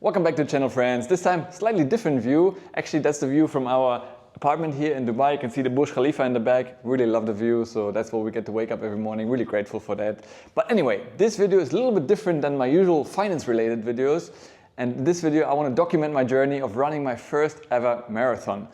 Welcome back to the channel, friends. This time, slightly different view. Actually, that's the view from our apartment here in Dubai. You can see the Burj Khalifa in the back. Really love the view, so that's what we get to wake up every morning. Really grateful for that. But anyway, this video is a little bit different than my usual finance-related videos. And in this video, I want to document my journey of running my first ever marathon.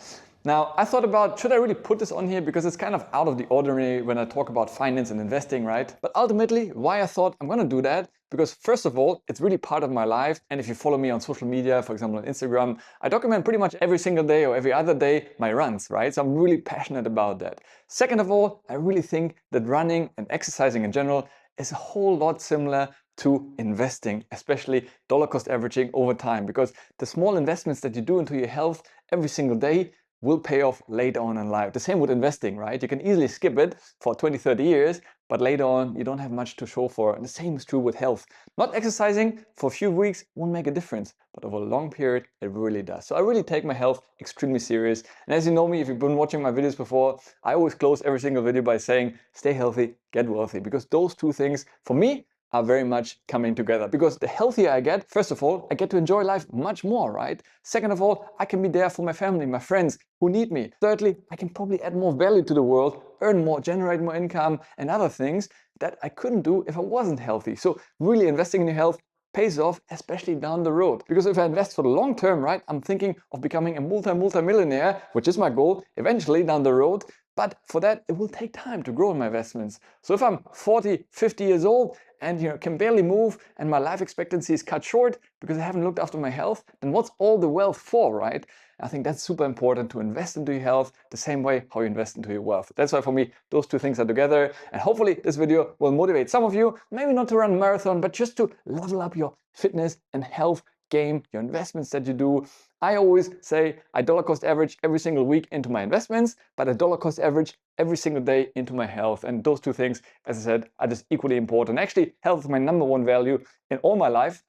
Now, I thought about, should I really put this on here? Because it's kind of out of the ordinary when I talk about finance and investing, right? But ultimately, why I thought I'm gonna do that, because first of all, it's really part of my life. And if you follow me on social media, for example, on Instagram, I document pretty much every single day or every other day my runs, right? So I'm really passionate about that. Second of all, I really think that running and exercising in general is a whole lot similar to investing, especially dollar cost averaging over time, because the small investments that you do into your health every single day will pay off later on in life. The same with investing, right? You can easily skip it for 20, 30 years, but later on you don't have much to show for. And the same is true with health. Not exercising for a few weeks won't make a difference, but over a long period, it really does. So I really take my health extremely serious. And as you know me, if you've been watching my videos before, I always close every single video by saying, stay healthy, get wealthy, because those two things, for me, are very much coming together. Because the healthier I get, first of all, I get to enjoy life much more, right? Second of all, I can be there for my family, my friends who need me. Thirdly, I can probably add more value to the world, earn more, generate more income and other things that I couldn't do if I wasn't healthy. So really investing in your health pays off, especially down the road. Because if I invest for the long term, right, I'm thinking of becoming a multi-millionaire, which is my goal eventually down the road. But for that, it will take time to grow in my investments. So if I'm 40, 50 years old and can barely move and my life expectancy is cut short because I haven't looked after my health, then what's all the wealth for, right? I think that's super important to invest into your health the same way how you invest into your wealth. That's why for me, those two things are together. And hopefully this video will motivate some of you, maybe not to run a marathon, but just to level up your fitness and health game, your investments that you do. I always say I dollar cost average every single week into my investments, but I dollar cost average every single day into my health. And those two things, as I said, are just equally important. Actually, health is my number one value in all my life,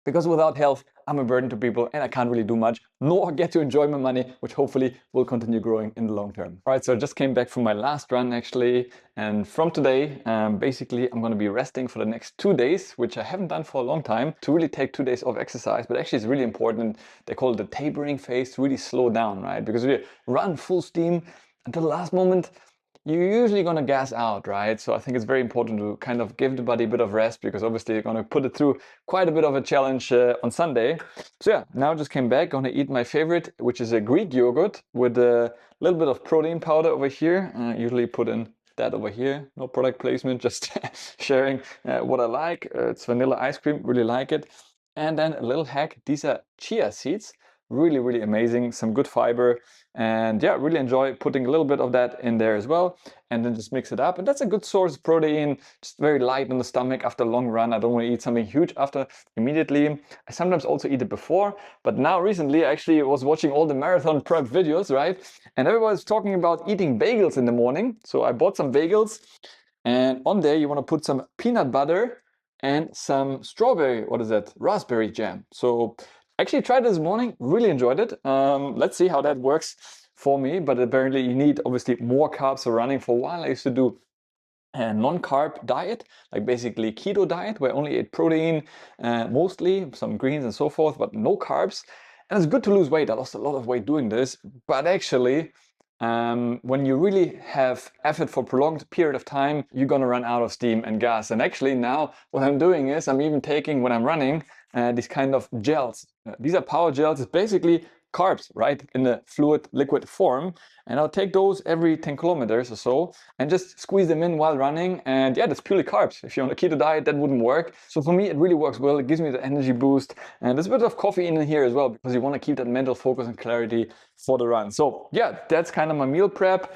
because without health, I'm a burden to people and I can't really do much, nor get to enjoy my money, which hopefully will continue growing in the long term. All right, so I just came back from my last run actually. And from today, basically, I'm going to be resting for the next 2 days, which I haven't done for a long time, to really take 2 days of exercise. But actually, it's really important. They call it the tapering phase, to really slow down, right? Because if you run full steam until the last moment, you're usually going to gas out, right? So I think it's very important to kind of give the body a bit of rest, because obviously you're going to put it through quite a bit of a challenge on Sunday. So yeah, now I just came back, going to eat my favorite, which is a Greek yogurt with a little bit of protein powder over here. Usually put in that over here. No product placement, just sharing what I like. It's vanilla ice cream, really like it. And then a little hack, these are chia seeds. Really, really amazing, some good fiber, and yeah, really enjoy putting a little bit of that in there as well, and then just mix it up. And that's a good source of protein, just very light on the stomach after a long run. I don't want to eat something huge after immediately. I sometimes also eat it before, but now recently I actually was watching all the marathon prep videos, right? And everybody's talking about eating bagels in the morning. So I bought some bagels, and on there you want to put some peanut butter and some strawberry, raspberry jam. So actually tried it this morning, really enjoyed it. Let's see how that works for me, but apparently you need obviously more carbs for running. For a while I used to do a non-carb diet, like basically keto diet, where I only ate protein, mostly some greens and so forth, but no carbs. And it's good to lose weight. I lost a lot of weight doing this, but actually when you really have effort for a prolonged period of time, you're gonna run out of steam and gas. And actually now what I'm doing is I'm even taking, when I'm running, these kind of gels. These are power gels. It's basically carbs, right, in the fluid liquid form. And I'll take those every 10 kilometers or so and just squeeze them in while running. And yeah, that's purely carbs. If you're on a keto diet, that wouldn't work. So for me, it really works well. It gives me the energy boost. And there's a bit of coffee in here as well, because you want to keep that mental focus and clarity for the run. So yeah, that's kind of my meal prep.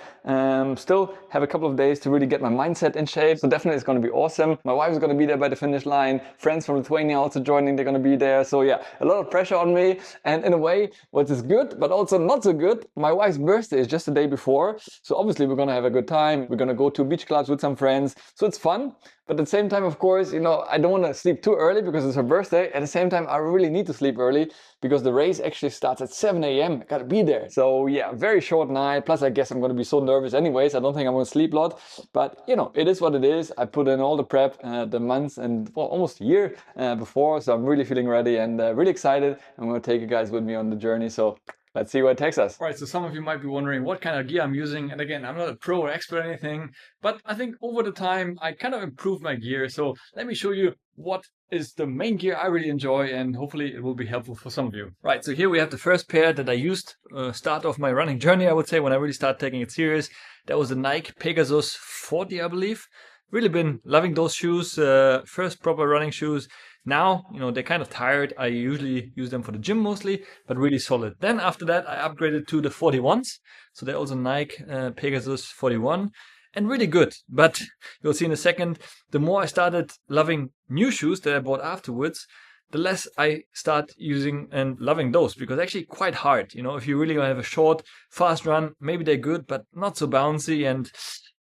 Still have a couple of days to really get my mindset in shape. So definitely it's going to be awesome. My wife is going to be there by the finish line. Friends from Lithuania also joining. They're going to be there. So yeah, a lot of pressure on me. And in a way, what is good, but also not so good, my wife's birthday is just the day before. So obviously we're going to have a good time. We're going to go to beach clubs with some friends. So it's fun. But at the same time, of course, I don't want to sleep too early because it's her birthday. At the same time, I really need to sleep early because the race actually starts at 7 a.m. I gotta be there. So yeah, very short night. Plus, I guess I'm gonna be so nervous anyways. I don't think I'm gonna sleep a lot. But it is what it is. I put in all the prep, the months and almost a year before. So I'm really feeling ready and really excited. I'm gonna take you guys with me on the journey. So let's see where it takes us. All right, so some of you might be wondering what kind of gear I'm using. And again, I'm not a pro or expert or anything, but I think over the time, I kind of improved my gear. So let me show you what is the main gear I really enjoy, and hopefully it will be helpful for some of you. Right, so here we have the first pair that I used start of my running journey, I would say, when I really started taking it serious. That was the Nike Pegasus 40, I believe. Really been loving those shoes, first proper running shoes. Now, they're kind of tired. I usually use them for the gym mostly, but really solid. Then after that, I upgraded to the 41s. So they're also Nike Pegasus 41 and really good. But you'll see in a second, the more I started loving new shoes that I bought afterwards, the less I start using and loving those, because actually quite hard. If you really have a short, fast run, maybe they're good, but not so bouncy. And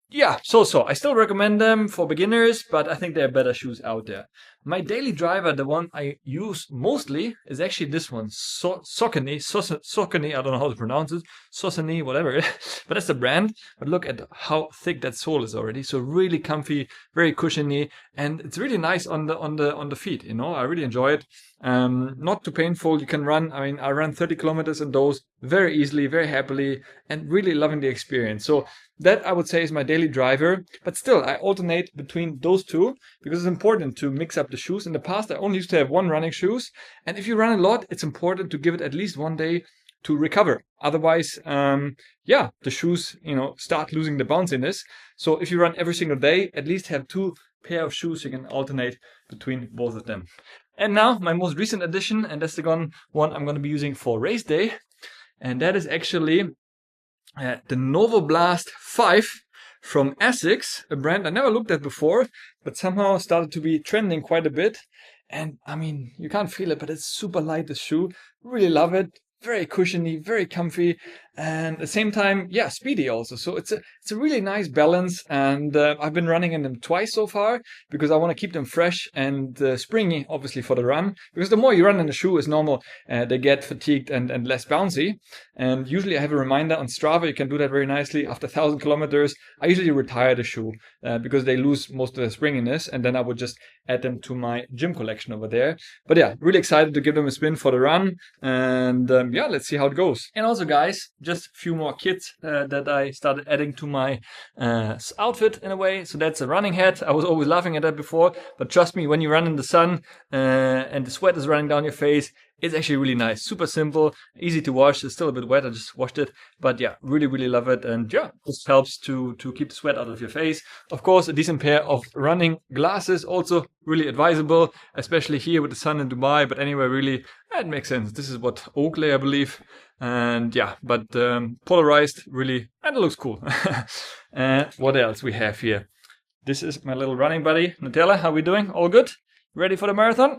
yeah, so. I still recommend them for beginners, but I think there are better shoes out there. My daily driver, the one I use mostly, is actually this one, Saucony, I don't know how to pronounce it, Saucony, whatever, but that's the brand. But look at how thick that sole is already. So really comfy, very cushiony, and it's really nice on the feet. I really enjoy it. Not too painful. You can run. I mean, I ran 30 kilometers in those very easily, very happily, and really loving the experience. So that I would say is my daily driver. But still, I alternate between those two because it's important to mix up the shoes. In the past, I only used to have one running shoes. And if you run a lot, it's important to give it at least one day to recover. Otherwise, the shoes, start losing the bounciness. So if you run every single day, at least have two pair of shoes you can alternate between both of them. And now my most recent addition, and that's the one I'm going to be using for race day. And that is actually the Novoblast 5 from Asics, a brand I never looked at before, but somehow started to be trending quite a bit. And I mean, you can't feel it, but it's super light, this shoe. Really love it. Very cushiony, very comfy, and at the same time, speedy also. So it's a really nice balance, and I've been running in them twice so far because I want to keep them fresh and springy, obviously, for the run. Because the more you run in the shoe, as normal, they get fatigued and less bouncy. And usually I have a reminder on Strava. You can do that very nicely. After 1,000 kilometers, I usually retire the shoe because they lose most of the springiness, and then I would just add them to my gym collection over there. But yeah, really excited to give them a spin for the run, and let's see how it goes. And also, guys, just a few more kits that I started adding to my outfit in a way. So that's a running hat. I was always laughing at that before, but trust me, when you run in the sun and the sweat is running down your face, it's actually really nice. Super simple, easy to wash. It's still a bit wet. I just washed it. But yeah, really, really love it. And yeah, this helps to keep the sweat out of your face. Of course, a decent pair of running glasses, also really advisable, especially here with the sun in Dubai. But anyway, really, it makes sense. This is what Oakley, I believe. And yeah, but polarized, really, and it looks cool. And what else we have here? This is my little running buddy, Nutella. How we doing? All good? Ready for the marathon?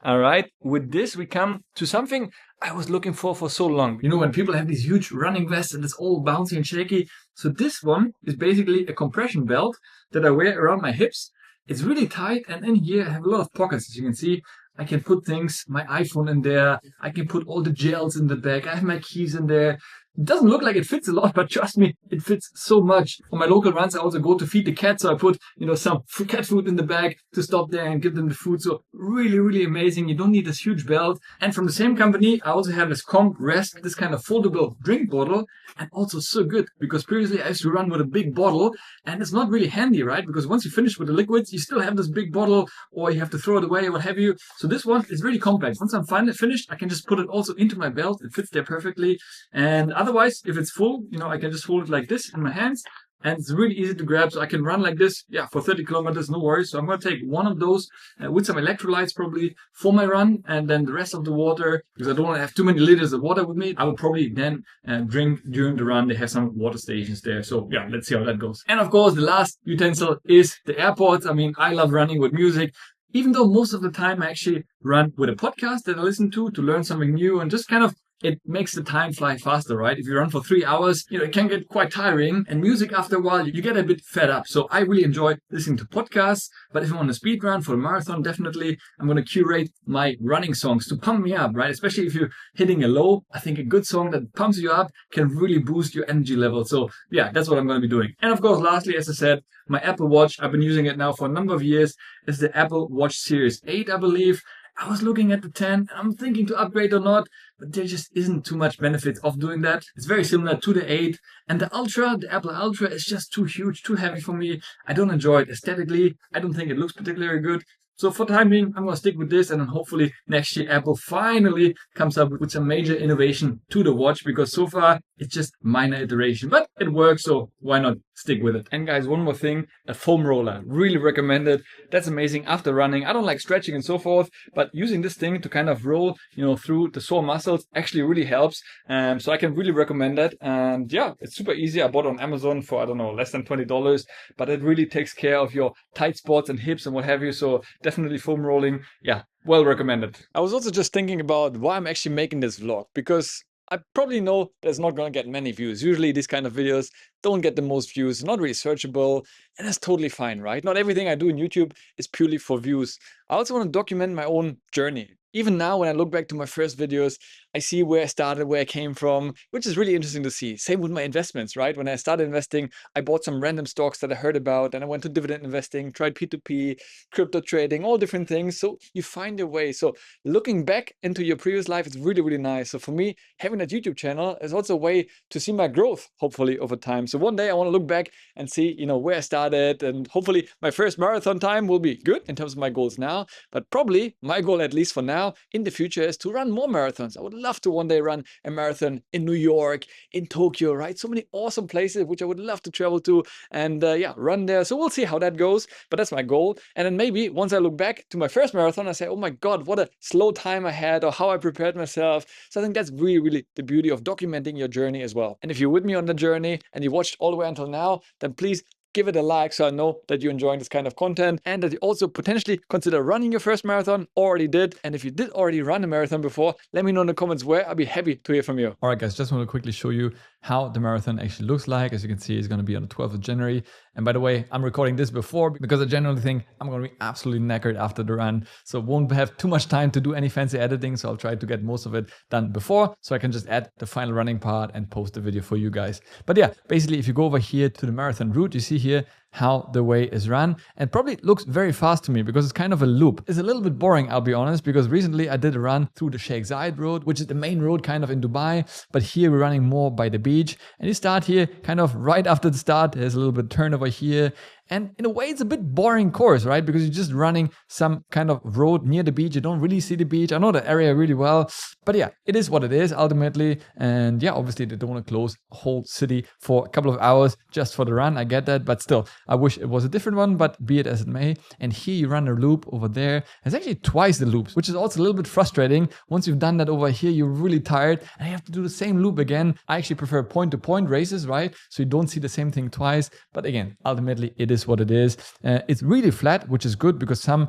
All right, with this we come to something I was looking for so long. When people have these huge running vests and it's all bouncy and shaky. So this one is basically a compression belt that I wear around my hips. It's really tight, and in here I have a lot of pockets, as you can see. I can put things, my iPhone in there. I can put all the gels in the bag. I have my keys in there. It doesn't look like it fits a lot, but trust me, it fits so much. For my local runs, I also go to feed the cat, so I put, some cat food in the bag to stop there and give them the food. So really, really amazing. You don't need this huge belt. And from the same company, I also have this Comp Rest, this kind of foldable drink bottle, and also so good because previously I used to run with a big bottle, and it's not really handy, right? Because once you finish with the liquids, you still have this big bottle, or you have to throw it away or what have you. So this one is really compact. Once I'm finally finished, I can just put it also into my belt. It fits there perfectly. And otherwise, if it's full, I can just hold it like this in my hands, and it's really easy to grab. So I can run like this, for 30 kilometers, no worries. So I'm going to take one of those with some electrolytes probably for my run, and then the rest of the water, because I don't want to have too many liters of water with me. I will probably then drink during the run. They have some water stations there. So yeah, let's see how that goes. And of course, the last utensil is the AirPods. I mean, I love running with music. Even though most of the time I actually run with a podcast that I listen to learn something new and just kind of it makes the time fly faster, right? If you run for 3 hours, it can get quite tiring, and music after a while, you get a bit fed up. So I really enjoy listening to podcasts, but if I want to speed run for a marathon, definitely I'm going to curate my running songs to pump me up, right? Especially if you're hitting a low, I think a good song that pumps you up can really boost your energy level. So yeah, that's what I'm going to be doing. And of course, lastly, as I said, my Apple Watch, I've been using it now for a number of years, is the Apple Watch Series 8, I believe. I was looking at the 10 and I'm thinking to upgrade or not, but there just isn't too much benefit of doing that. It's very similar to the 8, and the Ultra, the Apple Ultra, is just too huge, too heavy for me. I don't enjoy it aesthetically. I don't think it looks particularly good. So for the time being, I'm going to stick with this, and then hopefully next year Apple finally comes up with some major innovation to the watch, because so far it's just minor iteration, but it works, so why not stick with it? And guys, one more thing, a foam roller, really recommend it. That's amazing after running. I don't like stretching and so forth, but using this thing to kind of roll, through the sore muscles actually really helps. So I can really recommend that. And yeah, it's super easy. I bought it on Amazon for, I don't know, less than $20, but it really takes care of your tight spots and hips and what have you. So definitely foam rolling. Yeah, well recommended. I was also just thinking about why I'm actually making this vlog, because I probably know there's not going to get many views. Usually these kind of videos don't get the most views, not really searchable, and that's totally fine, right? Not everything I do in YouTube is purely for views. I also want to document my own journey. Even now, when I look back to my first videos, I see where I started, where I came from, which is really interesting to see. Same with my investments, right? When I started investing, I bought some random stocks that I heard about, and I went to dividend investing, tried P2P, crypto trading, all different things. So you find your way. So looking back into your previous life is really, really nice. So for me, having that YouTube channel is also a way to see my growth, hopefully, over time. So one day I want to look back and see, where I started, and hopefully my first marathon time will be good in terms of my goals now. But probably my goal, at least for now, in the future, is to run more marathons. I would love to one day run a marathon in New York, in Tokyo, right? So many awesome places which I would love to travel to and run there. So we'll see how that goes, but that's my goal. And then maybe once I look back to my first marathon, I say, oh my God, what a slow time I had, or how I prepared myself. So I think that's really, really the beauty of documenting your journey as well. And if you're with me on the journey and you watched all the way until now, then please give it a like so I know that you're enjoying this kind of content, and that you also potentially consider running your first marathon, already did. And if you did already run a marathon before, let me know in the comments where. I'll be happy to hear from you. All right, guys, just want to quickly show you how the marathon actually looks like. As you can see, it's going to be on the 12th of January. And by the way, I'm recording this before because I generally think I'm going to be absolutely knackered after the run. So won't have too much time to do any fancy editing. So I'll try to get most of it done before, so I can just add the final running part and post the video for you guys. But yeah, basically, if you go over here to the marathon route, you see here how the way is run, and probably looks very fast to me because it's kind of a loop. It's a little bit boring, I'll be honest, because recently I did a run through the Sheikh Zayed road, which is the main road kind of in Dubai, but here we're running more by the beach. And you start here kind of right after the start. There's a little bit turn over here. And in a way, it's a bit boring course, right? Because you're just running some kind of road near the beach. You don't really see the beach. I know the area really well. But yeah, it is what it is ultimately. And yeah, obviously they don't want to close a whole city for a couple of hours just for the run. I get that. But still, I wish it was a different one, but be it as it may. And here you run a loop over there. It's actually twice the loops, which is also a little bit frustrating. Once you've done that over here, you're really tired and you have to do the same loop again. I actually prefer point-to-point races, right? So you don't see the same thing twice. But again, ultimately, it is what it is. It's really flat, which is good because some,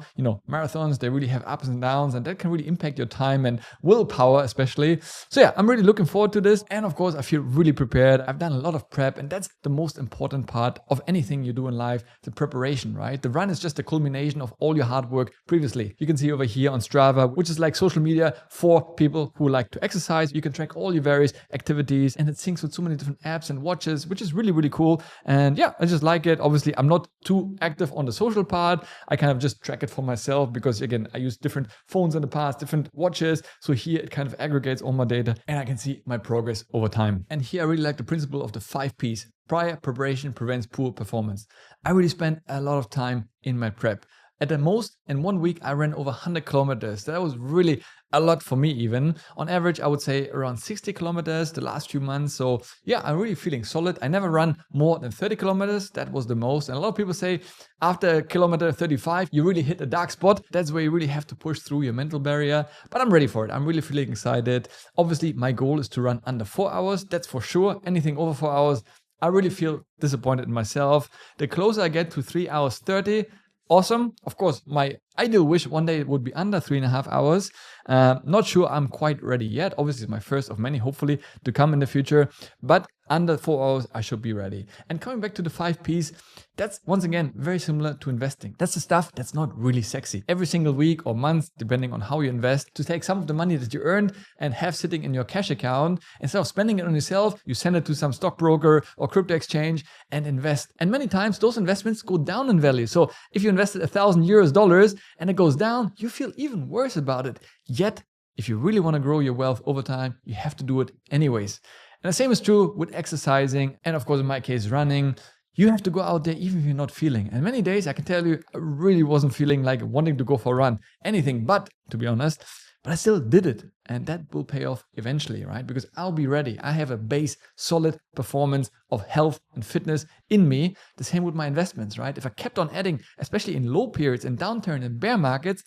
marathons, they really have ups and downs, and that can really impact your time and willpower especially. So yeah, I'm really looking forward to this. And of course, I feel really prepared. I've done a lot of prep, and that's the most important part of anything you do in life, the preparation, right? The run is just a culmination of all your hard work previously. You can see over here on Strava, which is like social media for people who like to exercise. You can track all your various activities, and it syncs with so many different apps and watches, which is really, really cool. And yeah, I just like it. Obviously, I'm not too active on the social part. I kind of just track it for myself because, again, I use different phones in the past, different watches. So here it kind of aggregates all my data and I can see my progress over time. And here I really like the principle of the 5 Ps. Prior preparation prevents poor performance. I really spent a lot of time in my prep. At the most, in 1 week, I ran over 100 kilometers. That was really a lot for me even. On average, I would say around 60 kilometers the last few months. So yeah, I'm really feeling solid. I never run more than 30 kilometers. That was the most. And a lot of people say after kilometer 35, you really hit a dark spot. That's where you really have to push through your mental barrier. But I'm ready for it. I'm really feeling excited. Obviously, my goal is to run under 4 hours. That's for sure. Anything over 4 hours, I really feel disappointed in myself. The closer I get to 3 hours 30, awesome. Of course, my I do wish one day it would be under 3.5 hours. Not sure I'm quite ready yet. Obviously, it's my first of many, hopefully, to come in the future. But under 4 hours, I should be ready. And coming back to the 5 Ps, that's once again very similar to investing. That's the stuff that's not really sexy. Every single week or month, depending on how you invest, to take some of the money that you earned and have sitting in your cash account, instead of spending it on yourself, you send it to some stockbroker or crypto exchange and invest. And many times those investments go down in value. So if you invested $1,000 and it goes down, you feel even worse about it. Yet, if you really want to grow your wealth over time, you have to do it anyways. And the same is true with exercising and, of course, in my case, running. You have to go out there even if you're not feeling. And many days, I can tell you, I really wasn't feeling like wanting to go for a run, anything but, to be honest. But I still did it. And that will pay off eventually, right? Because I'll be ready. I have a base, solid performance of health and fitness in me. The same with my investments, right? If I kept on adding, especially in low periods and downturn and bear markets,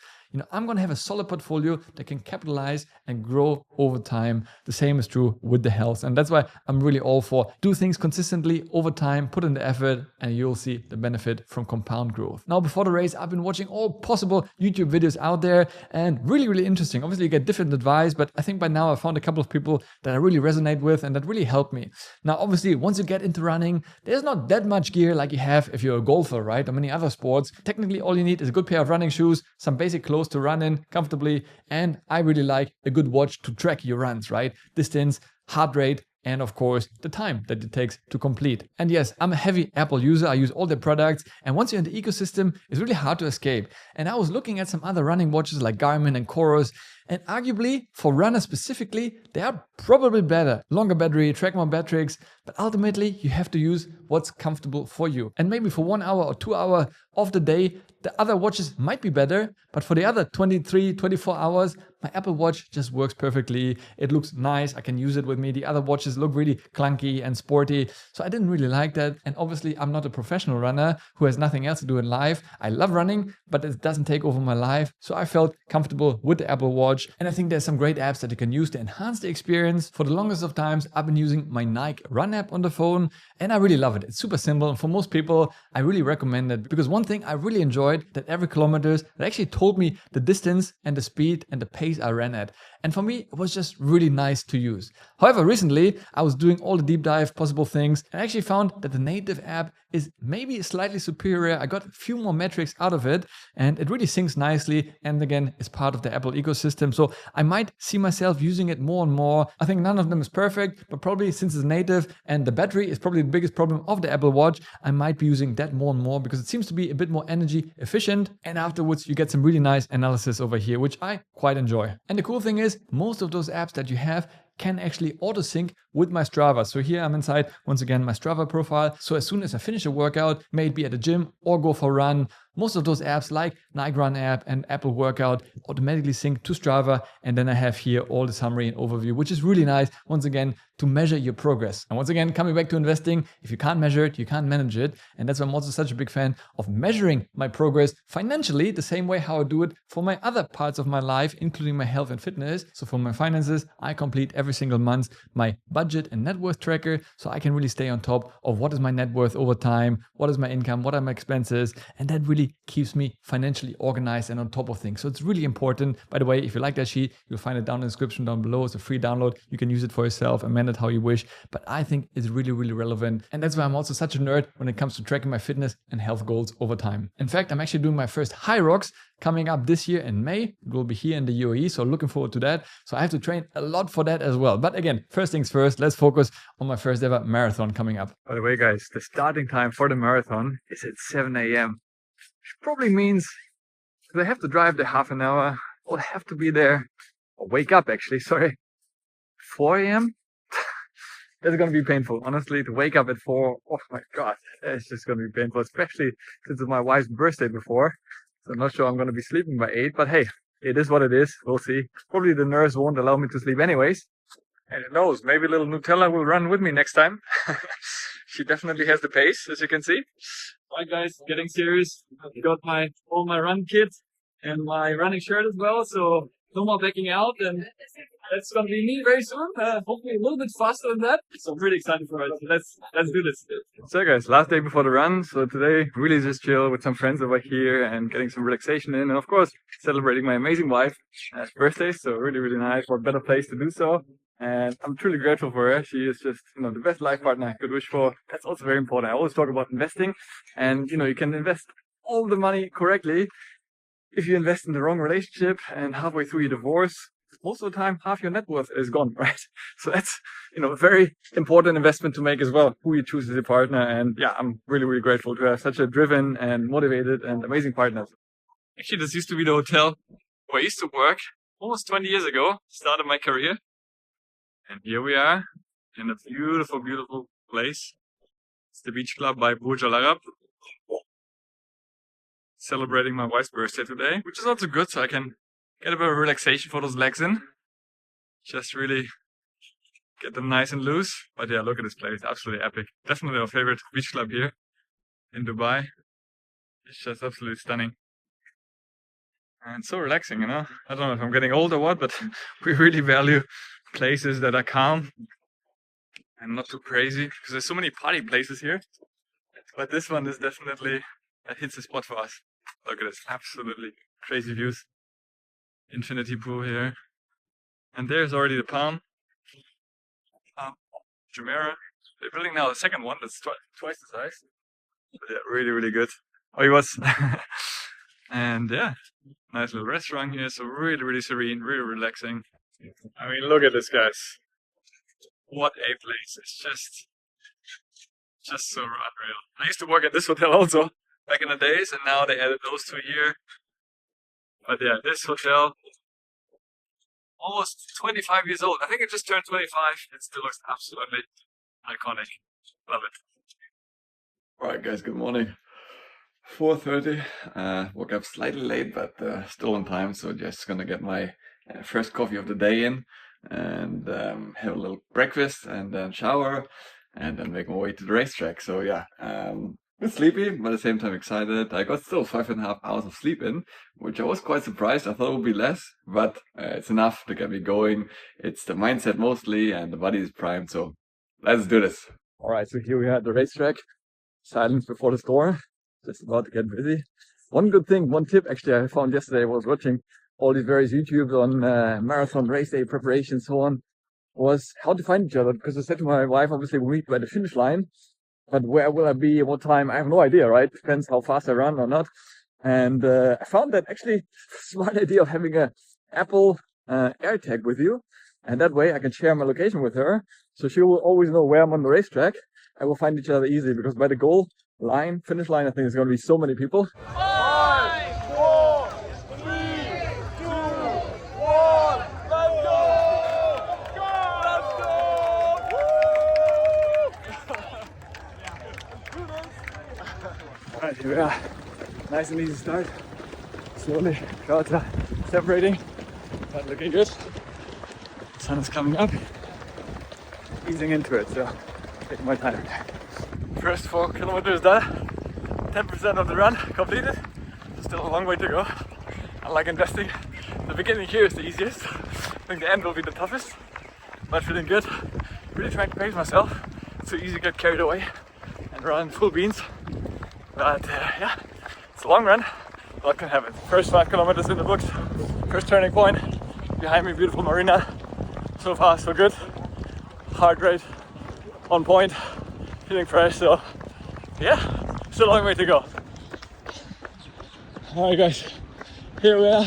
I'm going to have a solid portfolio that can capitalize and grow over time. The same is true with the health. And that's why I'm really all for do things consistently over time, put in the effort, and you'll see the benefit from compound growth. Now, before the race, I've been watching all possible YouTube videos out there and really, really interesting. Obviously, you get different advice, but I think by now I found a couple of people that I really resonate with and that really help me. Now, obviously, once you get into running, there's not that much gear like you have if you're a golfer, right? Or many other sports. Technically, all you need is a good pair of running shoes, some basic clothes to run in comfortably, and I really like a good watch to track your runs, right? Distance, heart rate, and of course, the time that it takes to complete. And yes, I'm a heavy Apple user. I use all their products. And once you're in the ecosystem, it's really hard to escape. And I was looking at some other running watches like Garmin and Coros. And arguably, for runners specifically, they are probably better. Longer battery, track more metrics, but ultimately you have to use what's comfortable for you. And maybe for 1 hour or 2 hours of the day, the other watches might be better, but for the other 23, 24 hours, my Apple Watch just works perfectly. It looks nice. I can use it with me. The other watches look really clunky and sporty. So I didn't really like that. And obviously, I'm not a professional runner who has nothing else to do in life. I love running, but it doesn't take over my life. So I felt comfortable with the Apple Watch. And I think there's some great apps that you can use to enhance the experience. For the longest of times, I've been using my Nike Run app on the phone, and I really love it. It's super simple. And for most people, I really recommend it because one thing I really enjoyed that every kilometers, it actually told me the distance and the speed and the pace I ran at. And for me, it was just really nice to use. However, recently I was doing all the deep dive possible things and I actually found that the native app is maybe slightly superior. I got a few more metrics out of it and it really syncs nicely. And again, it's part of the Apple ecosystem. So I might see myself using it more and more. I think none of them is perfect, but probably since it's native and the battery is probably the biggest problem of the Apple Watch, I might be using that more and more because it seems to be a bit more energy efficient. And afterwards, you get some really nice analysis over here, which I quite enjoy. And the cool thing is most of those apps that you have can actually auto sync with my Strava. So here I'm inside, once again, my Strava profile. So as soon as I finish a workout, may it be at the gym or go for a run, most of those apps like Nike Run app and Apple Workout automatically sync to Strava. And then I have here all the summary and overview, which is really nice, once again, to measure your progress. And once again, coming back to investing, if you can't measure it, you can't manage it. And that's why I'm also such a big fan of measuring my progress financially, the same way how I do it for my other parts of my life, including my health and fitness. So for my finances, I complete every single month my budget and net worth tracker, so I can really stay on top of what is my net worth over time, what is my income, what are my expenses, and that really keeps me financially organized and on top of things. So it's really important. By the way, if you like that sheet, you'll find it down in the description down below. It's a free download. You can use it for yourself, amend it how you wish, but I think it's really, really relevant. And that's why I'm also such a nerd when it comes to tracking my fitness and health goals over time. In fact, I'm actually doing my first high rocks coming up this year in May. It will be here in the UAE, so looking forward to that. So I have to train a lot for that as well. But again, first things first, let's focus on my first ever marathon coming up. By the way, guys, the starting time for the marathon is at 7 a.m. Which probably means that I have to drive there half an hour. I'll have to be there, or wake up actually, sorry, 4 a.m. That's going to be painful, honestly, to wake up at 4. Oh my God, it's just going to be painful, especially since it's my wife's birthday before. So I'm not sure I'm going to be sleeping by 8, but hey, it is what it is. We'll see. Probably the nurse won't allow me to sleep anyways. And who knows, maybe little Nutella will run with me next time. She definitely has the pace, as you can see. Alright guys, getting serious. I got all my run kit and my running shirt as well. So no more backing out, and that's gonna be me very soon. Hopefully a little bit faster than that. So I'm pretty excited for it. Let's do this. So guys, last day before the run. So today, really just chill with some friends over here and getting some relaxation in. And of course, celebrating my amazing wife's birthday. So really, really nice. What better place to do so? And I'm truly grateful for her. She is just, the best life partner I could wish for. That's also very important. I always talk about investing, and you can invest all the money correctly. If you invest in the wrong relationship and halfway through your divorce, most of the time half your net worth is gone, right? So that's a very important investment to make as well, who you choose as a partner. And yeah, I'm really, really grateful to have such a driven and motivated and amazing partner. Actually, this used to be the hotel where I used to work almost 20 years ago, started my career. And here we are in a beautiful, beautiful place. It's the beach club by Burj Al Arab. Celebrating my wife's birthday today, which is also good, so I can get a bit of relaxation for those legs in. Just really get them nice and loose. But yeah, look at this place, absolutely epic. Definitely our favorite beach club here in Dubai. It's just absolutely stunning. And so relaxing, I don't know if I'm getting old or what, but we really value places that are calm and not too crazy, because there's so many party places here. But this one is definitely, that hits the spot for us. Look at this, absolutely crazy views. Infinity pool here. And there's already the Palm. Jumeirah. They're building now the second one that's twice the size. But yeah, really, really good. Oh, he was. And yeah, nice little restaurant here. So really, really serene, really relaxing. I mean, look at this, guys. What a place. It's just so unreal. I used to work at this hotel also back in the days, and now they added those two here. But yeah, this hotel, almost 25 years old. I think it just turned 25. It still looks absolutely iconic. Love it. Alright guys, good morning. 4:30. Woke up slightly late, but still on time. So just gonna get my first coffee of the day in, and have a little breakfast, and then shower, and then make my way to the racetrack. So yeah, a bit sleepy, but at the same time excited. I got still 5.5 hours of sleep in, which I was quite surprised. I thought it would be less, but it's enough to get me going. It's the mindset mostly, and the body is primed. So let's do this. All right, so here we are at the racetrack. Silence before the storm. Just about to get busy. One good thing, one tip actually I found yesterday, I was watching all these various YouTubes on marathon race day preparation, so on, was how to find each other. Because I said to my wife, obviously we'll meet by the finish line, but where will I be at what time? I have no idea, right? Depends how fast I run or not. And I found that actually smart idea of having a Apple AirTag with you, and that way I can share my location with her, so she will always know where I'm on the racetrack. I will find each other easily, because by the goal line, finish line, I think there's going to be so many people. 5, 4, 3, 2, 1, let's go! Let's go! Alright, here we are. Nice and easy start. Slowly, crowds are separating, but looking good. The sun is coming up. Easing into it, so taking my time. First 4 kilometers done. 10% of the run completed. Still a long way to go. Unlike investing, the beginning here is the easiest. I think the end will be the toughest, but feeling good. Really trying to pace myself. It's so easy to get carried away and run full beans. But yeah, it's a long run. A lot can happen. First 5 kilometers in the books. First turning point. Behind me, beautiful marina. So far, so good. Heart rate on point. Feeling fresh, so yeah, still a long way to go. Alright guys, here we are,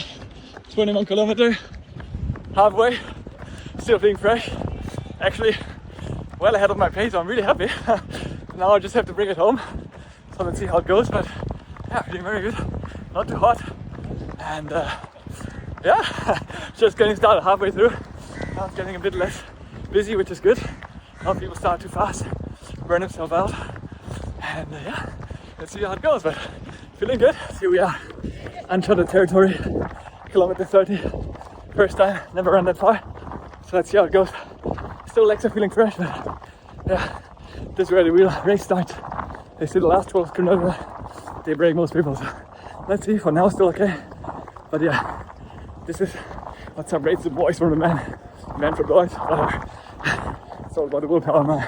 21 kilometer, halfway, still feeling fresh. Actually, well ahead of my pace, so I'm really happy. Now I just have to bring it home, so let's see how it goes, but yeah, feeling very good, not too hot, and yeah, just getting started halfway through. Now it's getting a bit less busy, which is good. Now people start too fast, burn himself out, and yeah, let's see how it goes, but feeling good. Here we are, uncharted territory, kilometer 30, first time, never run that far, so let's see how it goes. Still legs are feeling fresh, but yeah, this is where the real race starts. They see the last 12 kilometers, they break most people, so let's see. For now still okay, but yeah, this is Let's separate the boys from the men. Men for boys, whatever. It's all about the willpower, man,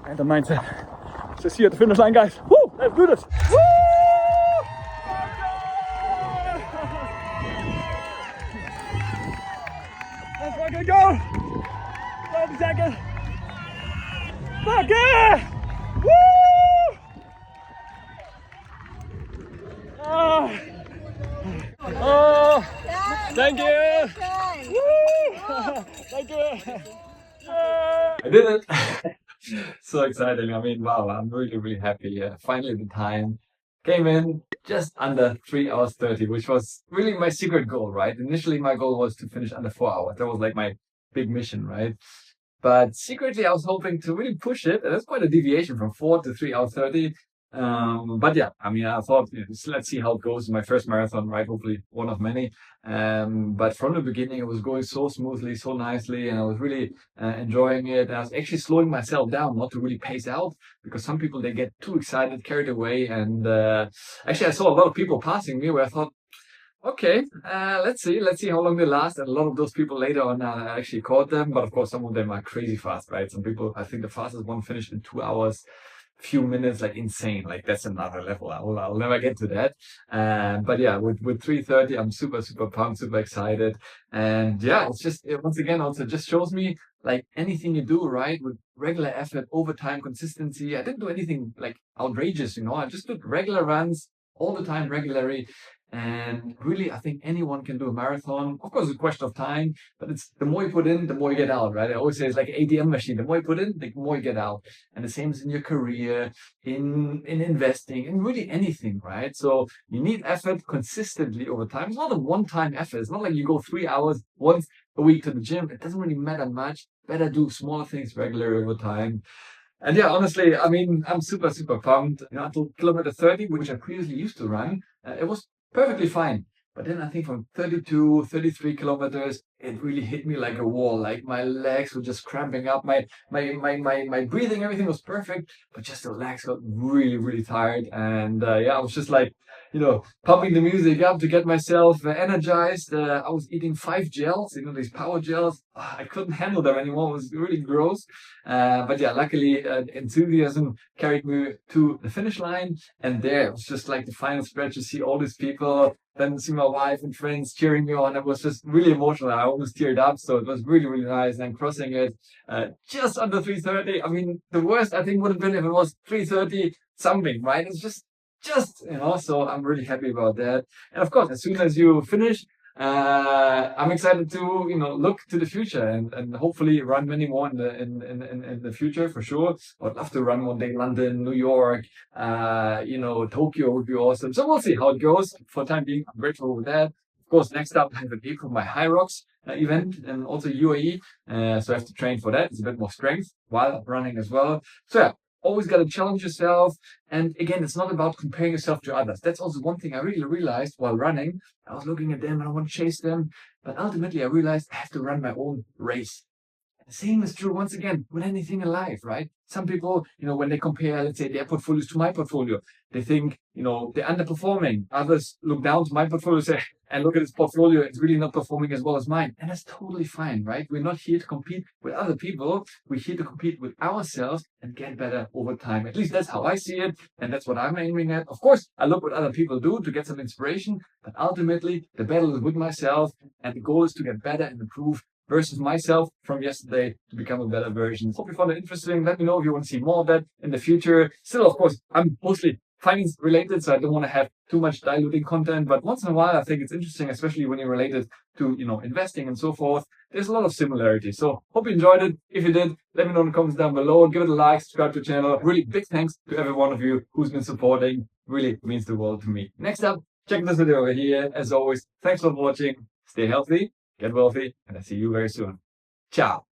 and the mindset. Just see you at the finish line, guys. Woo! Let's do this. Woo! Let's fucking go! 30 seconds. Fuck it! Woo! Oh, thank you. Woo! Thank you. I did it. So exciting. I mean, wow, I'm really happy. Finally, the time came in just under 3 hours 30, which was really my secret goal, right? Initially, my goal was to finish under 4 hours. That was like my big mission, right? But secretly, I was hoping to really push it. And that's quite a deviation from 4 to 3 hours 30. But yeah, I mean, I thought, let's see how it goes in my first marathon, right? Hopefully one of many. But from the beginning, it was going so smoothly, so nicely, and I was really enjoying it. I was actually slowing myself down, not to really pace out, because some people, they get too excited, carried away. And actually, I saw a lot of people passing me where I thought, okay, let's see how long they last. And a lot of those people later on, I actually caught them. But of course, some of them are crazy fast, right? Some people, I think the fastest one finished in 2 hours. Few minutes, like insane, like that's another level. I'll never get to that. But yeah, with 3:30, I'm super pumped, super excited. And yeah, it's just, once again, also just shows me like anything you do, right, with regular effort, overtime, consistency. I didn't do anything like outrageous, I just did regular runs all the time, regularly. And really, I think anyone can do a marathon. Of course, it's a question of time, but it's the more you put in, the more you get out, right? I always say it's like an ATM machine. The more you put in, the more you get out. And the same is in your career, in investing, in really anything, right? So you need effort consistently over time. It's not a one-time effort. It's not like you go 3 hours once a week to the gym. It doesn't really matter much. Better do smaller things regularly over time. And yeah, honestly, I mean, I'm super pumped. Until kilometer 30, which I previously used to run, it was perfectly fine. But then I think from 32, 33 kilometers, it really hit me like a wall. Like my legs were just cramping up. My breathing, everything was perfect, but just the legs got really tired. And yeah, I was just like, pumping the music up to get myself energized. I was eating 5 gels, these power gels. I couldn't handle them anymore. It was really gross. But yeah, luckily, enthusiasm carried me to the finish line. And there, it was just like the final stretch to see all these people, then see my wife and friends cheering me on. It was just really emotional. I almost teared up. So it was really nice. And crossing it just under 3:30. I mean, the worst I think would have been if it was 3:30 something, right? It's just, so I'm really happy about that. And of course, as soon as you finish, I'm excited to, look to the future and hopefully run many more in the future for sure. I'd love to run one day London, New York, Tokyo would be awesome. So we'll see how it goes. For the time being, I'm grateful with that. Of course, next up, I have in April my High Rocks event and also UAE. So I have to train for that. It's a bit more strength while running as well. So yeah. Always got to challenge yourself. And again, it's not about comparing yourself to others. That's also one thing I really realized while running. I was looking at them and I want to chase them. But ultimately, I realized I have to run my own race. The same is true, once again, with anything in life, right? Some people, when they compare, let's say, their portfolios to my portfolio, they think, they're underperforming. Others look down to my portfolio and say, and look at his portfolio, it's really not performing as well as mine. And that's totally fine, right? We're not here to compete with other people. We're here to compete with ourselves and get better over time. At least that's how I see it. And that's what I'm aiming at. Of course, I look what other people do to get some inspiration. But ultimately, the battle is with myself. And the goal is to get better and improve versus myself from yesterday to become a better version. Hope you found it interesting. Let me know if you want to see more of that in the future. Still, of course, I'm mostly finance related, so I don't want to have too much diluting content. But once in a while, I think it's interesting, especially when you're related to, investing and so forth. There's a lot of similarities. So hope you enjoyed it. If you did, let me know in the comments down below. Give it a like, subscribe to the channel. Really big thanks to every one of you who's been supporting. Really means the world to me. Next up, check this video over here. As always, thanks for watching. Stay healthy, get wealthy, and I'll see you very soon. Ciao.